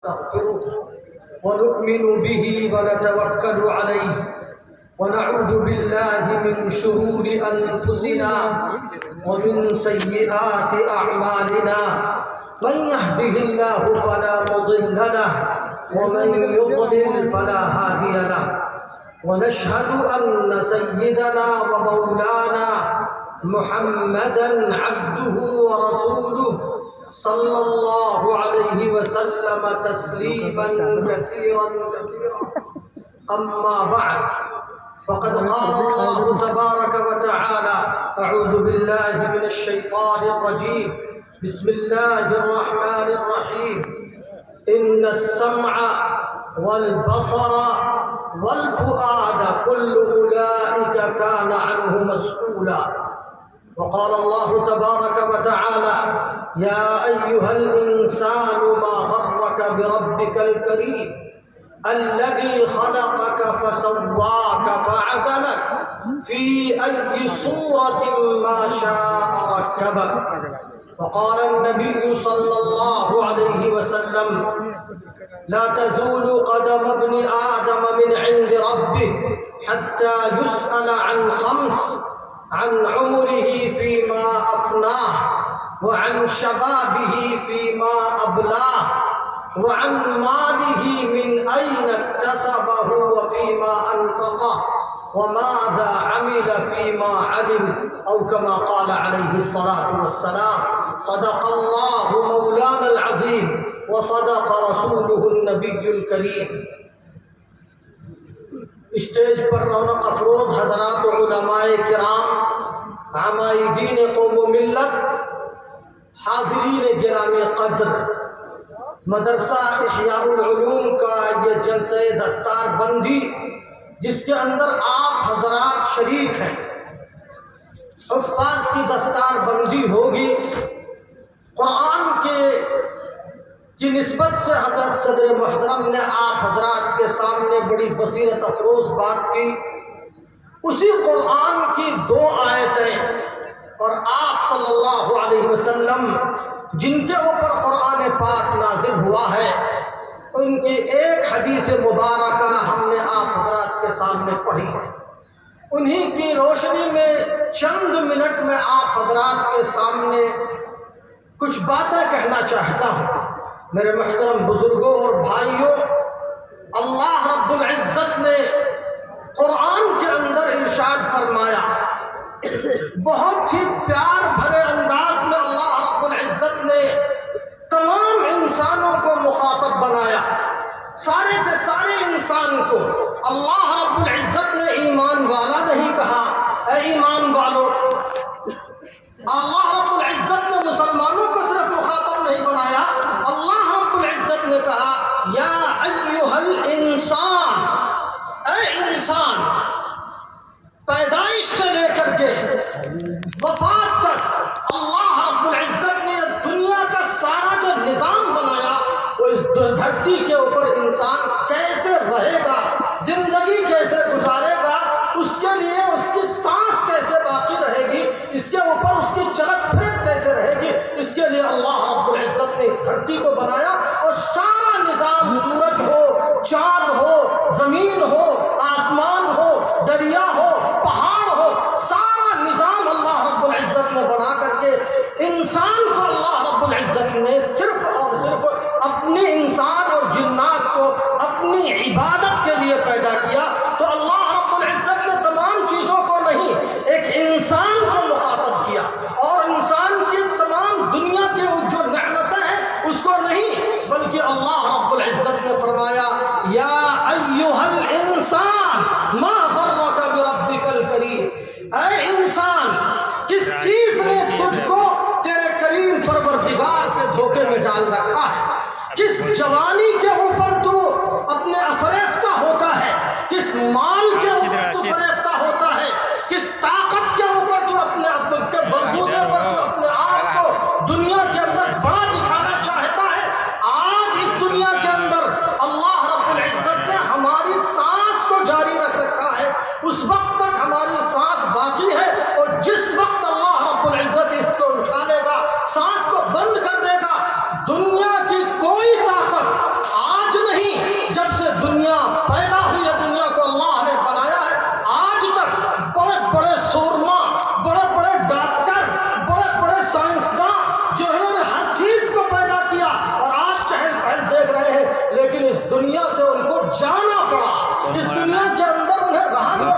ونستغفره ونؤمن به ونتوكل عليه ونعوذ بالله من شرور أنفسنا ومن سيئات أعمالنا من يهده الله فلا مضل له ومن يضلل فلا هادي له ونشهد أن سيدنا ومولانا محمدا عبده ورسوله صلى الله عليه وسلم تسليما كثيرا أما بعد فقد قال الله تبارك وتعالى أعوذ بالله من الشيطان الرجيم بسم الله الرحمن الرحيم إن السمع والبصر والفؤاد كل أولئك كان عنه مسؤولا وقال الله تبارك وتعالى يا أيها الإنسان ما غرك بربك الكريم الذي خلقك فسواك فعدلك في أي صورة ما شاء ركبك وقال النبي صلى الله عليه وسلم لا تزول قدم ابن آدم من عند ربه حتى يسأل عن خمس عن عمره فيما أفناه وعن شبابه فيما أبلاه وعن ماله من أين اكتسبه وفيما أنفقه وماذا عمل فيما علم أو كما قال عليه الصلاة والسلام صدق الله مولانا العظيم وصدق رسوله النبي الكريم. اسٹیج پر رونق افروز حضرات علماء کرام، عمائدین قوم و ملت، حاضرین گرام قدر، مدرسہ احیاء العلوم کا یہ جلسہ دستار بندی جس کے اندر آپ حضرات شریک ہیں، حفاظ کی دستار بندی ہوگی. قرآن کی نسبت سے حضرت صدر محترم نے آپ حضرات کے سامنے بڑی بصیرت افروز بات کی. اسی قرآن کی 2 آیتیں اور آپ صلی اللہ علیہ وسلم جن کے اوپر قرآن پاک نازل ہوا ہے، ان کی ایک حدیث مبارکہ ہم نے آپ حضرات کے سامنے پڑھی ہے. انہی کی روشنی میں چند منٹ میں آپ حضرات کے سامنے کچھ باتیں کہنا چاہتا ہوں. میرے محترم بزرگوں اور بھائیوں، اللہ رب العزت نے قرآن کے اندر ارشاد فرمایا، بہت ہی پیار بھرے انداز میں اللہ رب العزت نے تمام انسانوں کو مخاطب بنایا. سارے کے سارے انسان کو اللہ رب العزت نے ایمان والا نہیں کہا، اے ایمان والو. اللہ رب العزت نے مسلمانوں کو صرف مخاطب نہیں بنایا، اللہ رب العزت نے کہا یا ایھا الانسان، اے انسان. پیدائش سے لے کر کے وفات تک اللہ رب العزت نے دنیا کا سارا جو نظام بنایا، وہ اس دھرتی کے اوپر انسان کیسے رہے گا، زندگی کیسے گزارے گا، اس کے لیے اس کی سانس کیسے باقی رہے گی، اس کے اوپر اس کی چلت پھرت کیسے رہے گی، اس کے لیے اللہ رب العزت نے اس دھرتی کو بنایا. اور سارا نظام، سورج ہو، چاند ہو، زمین ہو، آسمان ہو، دریا ہو، پہاڑ ہو، سارا نظام اللہ رب العزت نے بنا کر کے انسان کو اللہ رب العزت نے صرف اور صرف اپنی انسان اور جنات کو اپنی عبادت کے لیے پیدا کیا. تو اللہ رب العزت نے تمام چیزوں کو نہیں، ایک انسان کو مخاطب کیا، اور انسان کی تمام دنیا کی جو نعمتیں ہیں اس کو نہیں، بلکہ اللہ رب العزت نے فرمایا یا ایھا الانسان ما غرک بربک الکریم. اے انسان، کس چیز نے تجھ کو تیرے کریم پروردگار سے دھوکے میں ڈال رکھا ہے؟ کس جوانی کے اوپر تو اپنے افریفتہ ہوتا ہے، کس مال کے اوپر تو فریفتہ ہوتا ہے، کس طاقت کے اوپر تو اپنے بلبوتے پر تو اپنے آپ کو دنیا کے اندر بڑا دکھانا چاہتا ہے. آج اس دنیا کے اندر اللہ رب العزت نے ہماری سانس کو جاری رکھ رکھا ہے. اس وقت تک ہماری سانس باقی ہے، اور جس وقت اللہ رب العزت اس کو اٹھا لے گا، سانس کو بند کر دے گا، دنیا کی کوئی طاقت دنیا سے ان کو جانا پڑا. اس دنیا کے اندر انہیں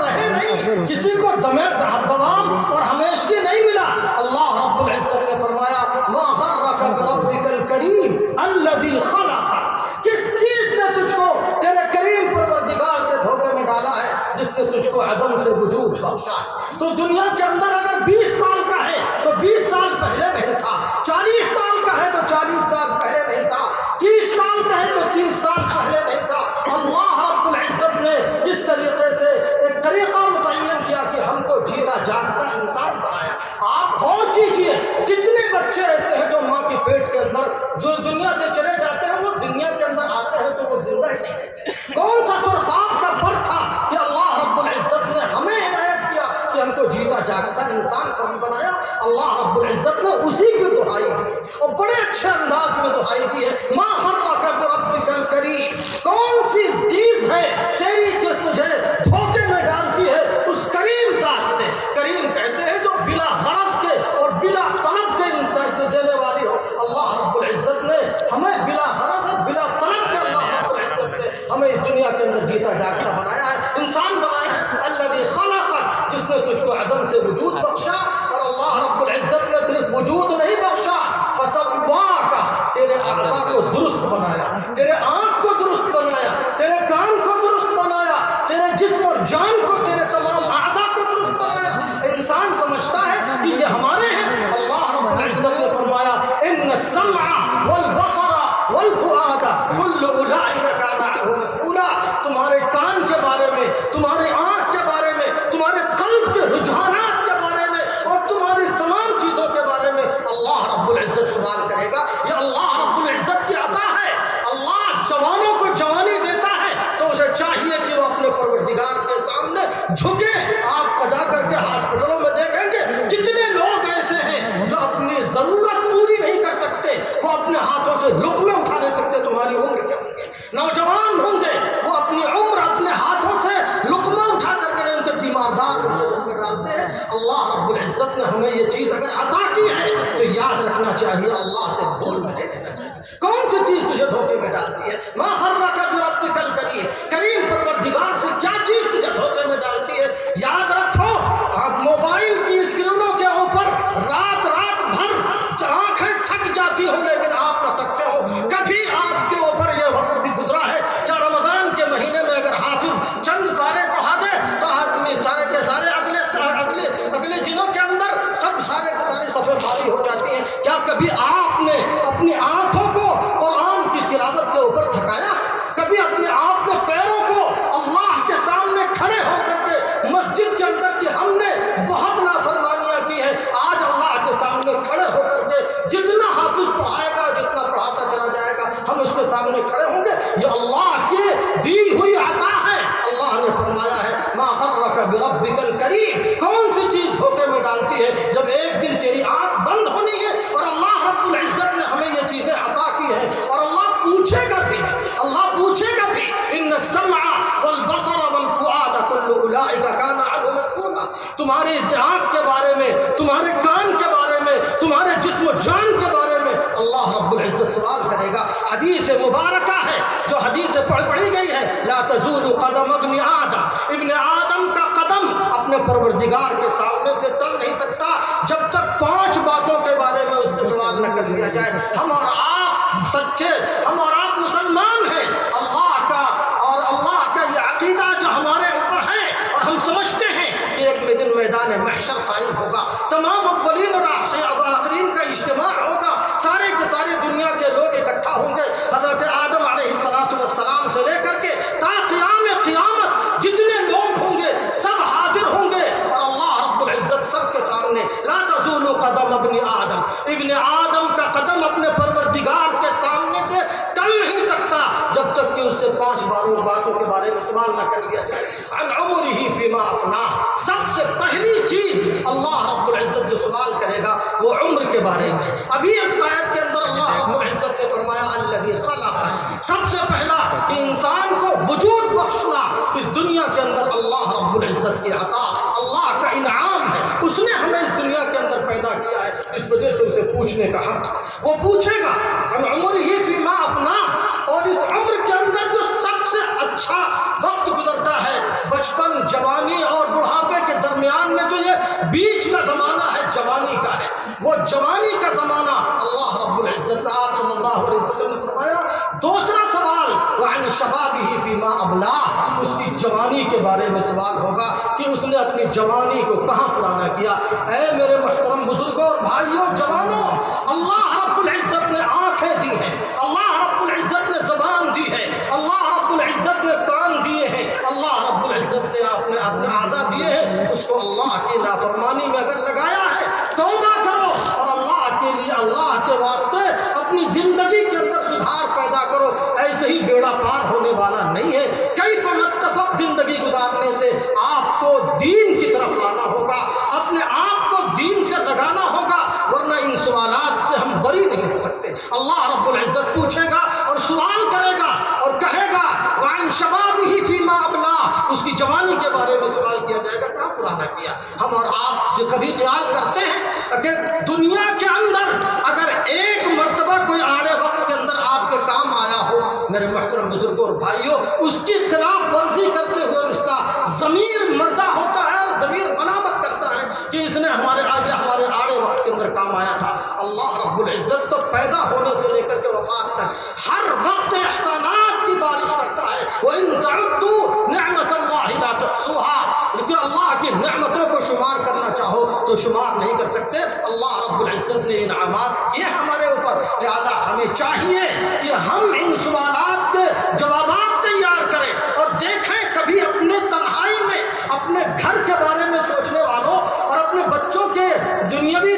رہے نہیں, کسی کو دوام اور ہمیشگی نہیں ملا. اللہ رب العزت نے فرمایا ما غرک بربک الکریم الذی خلقک, کس چیز نے تجھ کو تیرے کریم پروردگار سے دھوکے میں ڈالا ہے جس نے تجھ کو عدم سے وجود بخشا ہے. تو دنیا کے اندر اگر 20 سال کا ہے تو 20 سال پہلے نہیں تھا, 40 سال کا ہے تو 40 سال پہلے نہیں تھا, 30 سال کا ہے تو 30 سال پہلے نہیں تھا. اللہ رب العزت نے جس طریقے سے ایک طریقہ متعین کیا کہ ہم کو جیتا جاگتا انسان بنایا. آپ غور کیجئے کتنے بچے ایسے ہیں جو ماں کے پیٹ کے اندر جو دنیا سے چلے جاتے ہیں, وہ دنیا کے اندر آتے ہیں تو وہ زندہ ہی نہیں رہتے. کون سا سرخاب کا پر تھا کہ اللہ رب العزت نے ہمیں عنایت کیا کہ ہم کو جیتا جاگتا انسان بنایا. اللہ رب العزت نے اسی کی دہائی دی اور بڑے اچھے انداز میں دہائی دی ہے ما غرک بربک الکریم. کون سی چیز ہے تیری جو تجھے دھوکے میں ڈالتی ہے اس کریم ذات سے. کریم کہتے ہیں جو بلا غرض کے اور بلا طلب کے انسان کو دینے والی ہو. اللہ رب العزت نے ہمیں بلا غرض اور بلا طلب کے اللہ رب العزت نے ہمیں اس دنیا کے اندر جیتا جاگتا بنایا ہے, انسان بنایا ہے. الذی خلقک, جس نے تجھ کو عدم سے وجود بخشا. اور اللہ رب العزت نے صرف وجود نہیں بخشا, فسواک, تیرے اعضاء کو درست بنایا, تیرے آنکھ کو درست بنایا, تیرے کان کو درست بنایا, تیرے جسم اور جان کو, تیرے تمام اعضاء کو درست بنایا. انسان سمجھتا ہے کہ یہ ہمارے ہیں. اللہ رب العزت نے فرمایا ان السمع والبصر والفؤاد كل اولئک کان عنہ مسئولا. تمہارے کان کے بارے میں, تمہاری آنکھ کے بارے میں, تمہارے قلب کے رجحانات کے بارے میں اور تمہاری تمام چیزوں کے بارے میں اللہ رب العزت سوال کرے گا. یہ اللہ رب العزت کی عطا ہے. اللہ جوانوں کو جوانی دیتا ہے تو اسے چاہیے کہ وہ اپنے پروردگار کے سامنے جھکے. آپ جا کر کے ہاسپٹلوں میں دیکھیں گے کتنے لوگ ایسے ہیں جو اپنی ضرورت پوری نہیں کر سکتے, وہ اپنے ہاتھوں سے لقمے اٹھا نہیں سکتے. تمہاری عمر کیا ہوں گے, نوجوان ہوں گے, وہ اپنی عمر اپنے ہاتھوں سے لقمہ اٹھا کر کے ان کے تیماردار میں ڈالتے ہیں. اللہ رب العزت نے ہمیں یہ چیز اگر عطا کی ہے تو یاد رکھنا چاہیے, اللہ سے بھول نہیں رہنا چاہیے. کون سی چیز تجھے دھوکے میں ڈالتی ہے؟ ما غرک بربک الکریم, کریم پروردگار سے کیا چیز تجھے دھوکے میں ڈالتی ہے؟ یاد رکھو, آپ موبائل کی اسکرینوں کے اوپر رات رات بھر آنکھیں تھک جاتی ہوں لیکن آپ نہ تھکتے ہو. کبھی آپ کے اوپر یہ وقت بھی گزرا ہے چاہے رمضان کے مہینے میں اگر حافظ چند پارے پڑھا دے تو آدمی سارے کے سارے اگلے دنوں کے اندر سب سارے کے سارے صفحے خالی ہو جاتی ہیں. کیا کبھی آپ نے اپنی آنکھوں کو قرآن کی تلاوت کے اوپر تھکایا؟ کبھی اپنے آپ کے پیروں کو اللہ کے سامنے کھڑے ہو کر کے مسجد کے اندر کہ ہم نے بہت نافرمانیاں کی ہیں, آج اللہ کے سامنے کھڑے ہو کر کے جتنا حافظ پڑھائے گا, جتنا پڑھاتا چلا جائے گا, ہم اس کے سامنے کھڑے ہوں گے. یہ اللہ کی دی ہوئی عطا ہے. اللہ نے فرمایا ہے ما غرک بربک الکریم. کون سی چیز دھوکے میں ڈالتی ہے؟ جب ایک دن تیری آنکھ بند ہونی ہے اور اللہ رب العزت نے ہمیں یہ چیزیں عطا کی ہیں اور اللہ پوچھے گا بھی, اللہ پوچھے گا بھی ان السمع والبصر والفؤاد كل اولئک کان عنہ مسئولا. تمہاری آنکھ کے بارے میں, تمہارے کان کے بارے میں, تمہارے جسم و جان کے بارے میں اللہ رب العزت سوال کرے گا. حدیث مبارکہ ہے جو حدیث پڑھی گئی ہے, لا تزول قدم ابن آدم, ابن آدم کا قدم اپنے پروردگار کے سامنے سے ٹل نہیں سکتا جب تک 5 باتوں کے بارے میں اس سے سوال نہ کر لیا جائے. ہم اور آپ سچے, ہم اور آپ مسلمان ہیں. اللہ کا اور اللہ کا یہ عقیدہ جو ہمارے اوپر ہے اور ہم سمجھتے ہیں کہ ایک دن میدان محشر قائم ہوگا, تمام اولین اور آخرین کا اجتماع ہوگا, سارے کے سارے دنیا کے لوگ اکٹھا ہوں گے. حضرت آدم علیہ السلام سے لے کر کے تا قیامت جتنے لوگ ہوں گے سب حاضر ہوں گے اور اللہ رب العزت سب کے سامنے لا تزول قدم ابن آدم, ابن آدم کا قدم اپنے پروردگار کے سامنے سے ٹل نہیں سکتا جب تک کہ اس سے 5 باتوں کے بارے میں سوال نہ کر لیا جائے. عن عمرہ فیما افناہ, سب سے پہلی چیز اللہ رب العزت جو سوال کرے گا وہ عمر کے بارے میں. ابھی اس آیت کے اندر اللہ رب العزت نے فرمایا الذی خلق, سب سے پہلا کہ انسان کو وجود بخشنا اس دنیا کے اندر اللہ رب العزت کی عطا, اللہ کا انعام ہے. اس نے ہمیں اس دنیا کے اندر پیدا کیا ہے, اس وجہ سے اسے پوچھنے کا حق. وہ پوچھے گا عن عمرہ فیما افناہ, اور اس عمر کے اندر جو بیچ کا زمانہ ہے جوانی کا ہے، وہ جوانی کا زمانہ اللہ رب العزت آپ صلی اللہ علیہ وسلم نے فرمایا دوسرا سوال وعن شبابہ فیما ابلاہ، اس کی جوانی کے بارے میں سوال ہوگا کہ اس نے اپنی جوانی کو کہاں پرانا کیا۔ اے میرے محترم بزرگوں اور بھائیوں جوانوں، اللہ رب العزت نے آنکھیں دی ہیں، اللہ رب العزت نے زبان دی ہے، اللہ رب العزت نے کان دیے ہیں، اللہ رب العزت نے اپنے اعضاء دیے ہیں، اس کو اللہ کی نافرمانی میں اگر لگایا ہے توبہ کرو اور اللہ کے لیے اللہ کے واسطے اپنی زندگی کے اندر سدھار پیدا کرو، ایسے ہی بیڑا پار ہونے والا نہیں ہے۔ کیف متفق زندگی گزارنے سے آپ کو دین کی طرف آنا ہوگا، اپنے آپ کو دین سے لگانا ہوگا، ورنہ ان سوالات سے ہم بری نہیں ہو سکتے۔ اللہ رب العزت پوچھے گا اور سوال کرے گا اور کہے گا وعن شبابہ فیما ابلاہ، اس کی جوانی کے بارے میں سوال کیا جائے گا کہاں پرانا کیا۔ ہم اور آپ جو کبھی خیال کرتے ہیں کہ دنیا کے اندر اگر ایک مرتبہ کوئی آڑے وقت کے اندر آپ کے کام آیا ہو میرے محترم بزرگوں اور بھائیوں، اس کی خلاف ورزی کرتے ہوئے اس کا ضمیر مردہ ہوتا ہے اور ضمیر ملامت کرتا ہے کہ اس نے ہمارے آڑے وقت کے اندر کام آیا تھا۔ اللہ رب العزت تو پیدا ہونے سے لے کر کے وفات تک ہر وقت احسانات کی بارش کرتا ہے۔ وَإِن تَعُدُّوا نِعْمَةَ اللَّهِ لَا تُحْصُوهَا، لیکن اللہ کی نعمتوں کو شمار کرنا چاہو تو شمار نہیں کر سکتے۔ اللہ رب العزت نے انعامات کیے ہمارے اوپر، لہذا ہمیں چاہیے کہ ہم ان سوالات کے جوابات تیار کریں اور دیکھیں کبھی اپنے تنہائی میں اپنے گھر کے بارے میں سوچنے والوں اور اپنے بچوں کے دنیاوی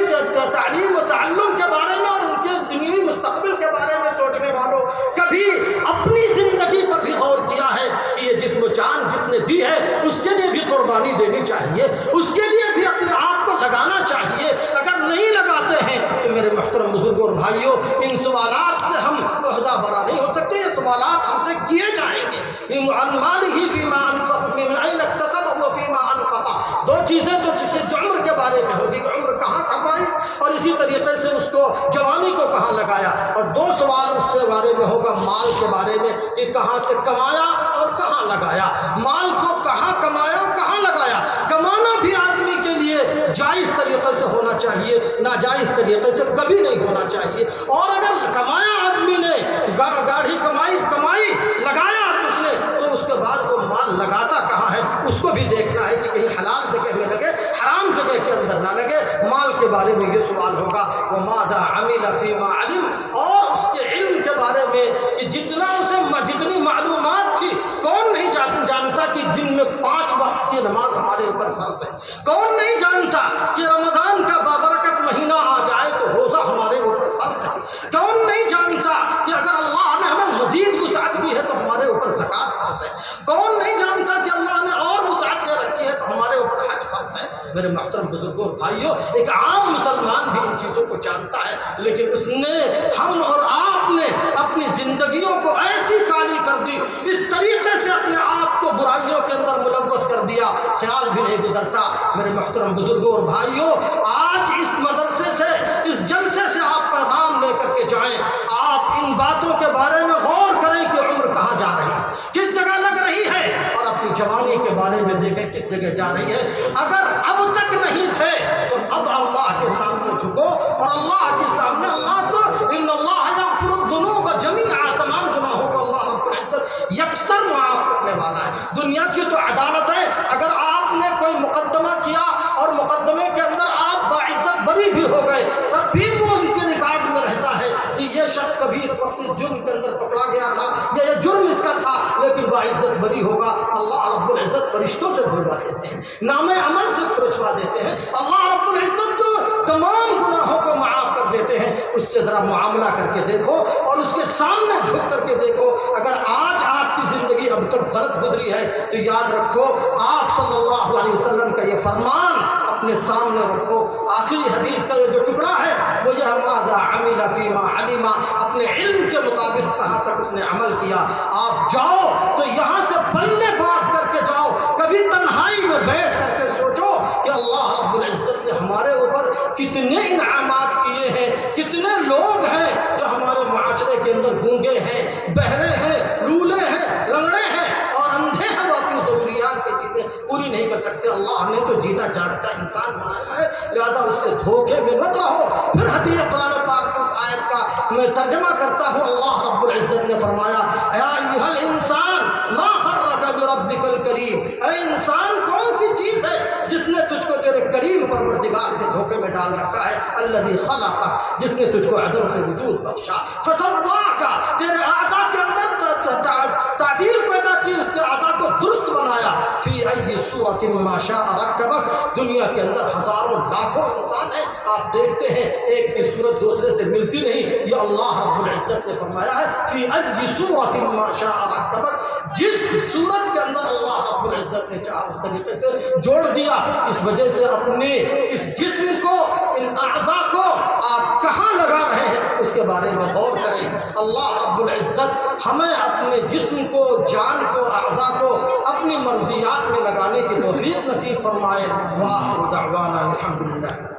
تعلیم و تعلم کے بارے میں اور ان کے دنیاوی مستقبل کے بارے میں سوچنے والوں کبھی اپنی زندگی پر بھی غور کیا ہے کہ یہ جسم و جان جس نے دی ہے اس کے لیے بھی قربانی دینی چاہیے، اس کے لیے بھی اپنے آپ کو لگانا چاہیے۔ اگر نہیں لگاتے ہیں تو میرے محترم بزرگوں اور بھائیوں ان سوالات سے ہم عہدہ برا نہیں ہو سکتے، یہ سوالات ہم سے کیے جائیں گے۔ عن مالہ فیما انفق، من این اکتسب وفیما انفق، دو چیزیں جو عمر کے بارے میں ہوگی کہ عمر کہاں کمائی اور اسی طریقے سے اس کو جوانی کو کہاں لگایا، اور دو سوال اس سے بارے میں ہوگا مال کے بارے میں کہ کہاں سے کمایا اور کہاں لگایا، مال کو کہاں کمایا اور کہاں لگایا۔ کمانا بھی آدمی کے لیے جائز طریقے سے ہونا چاہیے، ناجائز طریقے سے کبھی نہیں ہونا چاہیے۔ اور اگر کمایا آدمی نے گاڑی کمائی لگایا اس نے تو اس کے بعد وہ مال لگاتا کہاں ہے اس کو بھی دیکھنا ہے کہ کہیں حلال جگہ میں لگے، حرام جگہ کے اندر نہ لگے۔ مال کے بارے میں یہ سوال ہوگا وَمَاذَا عَمِلَ فِيمَا عَلِمَ، اور اس کے علم کے بارے میں کہ جتنی معلومات تھی، کون نہیں جانتا کہ دن میں 5 وقت کی نماز ہمارے اوپر فرض ہے، کون نہیں جانتا کہ رمضان کا بابرکت مہینہ آ جائے تو روزہ ہمارے اوپر فرض ہے، کون نہیں جانتا کہ اگر اللہ نے ہمیں مزید وسعت دی ہے تو ہمارے اوپر زکوٰۃ فرض ہے، کون نہیں جانتا کہ اللہ نے اور وسعت دے رکھی ہے تو ہمارے اوپر حج فرض ہے۔ میرے محترم بزرگوں اور بھائیوں، ایک عام مسلمان بھی ان چیزوں کو جانتا ہے، لیکن اس نے ہم اور آپ نے اپنی زندگیوں کو ایسی کالی کر دی، اس طریقے سے اپنے آپ کو برائیوں کے اندر ملوث کر دیا، خیال بھی نہیں گزرتا۔ میرے محترم بزرگوں اور بھائیوں، آج اس مدرسے سے اس جلسے سے آپ پیغام لے کر کے جائیں، آپ ان باتوں کے بارے میں غور کریں کہ عمر کہاں جا رہی ہے، کس جگہ لگ رہی ہے، اور اپنی جوانی کے بارے میں دیکھیں کس جگہ جا رہی ہے۔ اگر اب تک نہیں تھے تو اب اللہ کے سامنے جھکو اور اللہ کے سامنے، اللہ تو ان اللہ یغفر الذنوب جميعا، تمام گناہوں کو اللہ رب العزت یکسر معاف کرنے والا ہے۔ دنیا کی تو عدالت ہے، اگر آپ نے کوئی مقدمہ کیا اور مقدمے کے اندر آپ باعزت بری بھی ہو گئے تب بھی وہ ان کے ریکارڈ میں رہتا ہے کہ یہ شخص کبھی اس وقت اس جرم کے اندر پکڑا گیا تھا یا یہ جرم اس کا تھا، لیکن باعزت بری ہوگا۔ اللہ رب العزت فرشتوں سے دھلوا دیتے ہیں، نام عمل سے کھرچوا دیتے ہیں، اللہ رب العزت تو تمام گناہوں کو معاف کر دیتے ہیں۔ اس سے ذرا معاملہ کر کے دیکھو اور اس کے سامنے جھک کر کے دیکھو۔ اگر آج آپ کی زندگی اب تک غلط گزری ہے تو یاد رکھو آپ صلی اللہ علیہ وسلم کا یہ فرمان اپنے سامنے رکھو۔ آخری حدیث کا یہ جو ٹکڑا ہے وہ یہ ماذا عمل فیما علم، اپنے علم کے مطابق کہاں تک اس نے عمل کیا۔ آپ جاؤ تو یہاں سے بلے باندھ کر کے جاؤ، کبھی تنہائی میں بیٹھ کر کے سوچو کہ اللہ رب العزت نے ہمارے اوپر کتنے انعامات کیے ہیں، کتنے لوگ ہیں جو ہمارے معاشرے کے اندر گونگے ہیں، بہرے ہیں، لولے ہیں، لنگڑے ہیں اور اندھے ہیں، وہ اپنی ضروریات کی چیزیں پوری نہیں کر سکتے۔ اللہ اللہ نے تو جیتا جاگتا انسان بنایا ہے، لہذا اس سے دھوکے میں مت رہو۔ پھر حدیث قرآن پاک کی اس آیت کا میں ترجمہ کرتا ہوں۔ اللہ رب العزت نے فرمایا یا ایھا الانسان ما غرک بربک الکریم، اے انسان کون سی چیز ہے جس نے تجھ کو تیرے کریم پروردگار سے دھوکے میں ڈال رکھا ہے؟ الذی خلقک، جس نے تجھ کو عدم سے وجود بخشا، فسواک، تیرے اعضاء کے اندر تعدیل پیدا کی، اس کے اعضاء کو درست بنایا، فی ای صورت ما شاء رکبک، دنیا کے اندر ہزاروں لاکھوں انسان ہیں، آپ دیکھتے ہیں ایک کی صورت دوسرے سے ملتی نہیں، یہ اللہ رب العزت نے فرمایا ہے فی ای صورت ما شاء رکبک، جس صورت کے اندر اللہ رب العزت نے چاہا اس طریقے سے جوڑ دیا۔ اس وجہ سے اپنے اس جسم کو، ان اعضاء کو آپ کہاں لگا رہے ہیں اس کے بارے میں غور کریں۔ اللہ رب العزت ہمیں اپنے جسم کو، جان کو، اعضاء کو اپنی مرضیات میں لگانے کی توفیق نصیب فرمائے۔ وآخر دعوانا الحمدللہ۔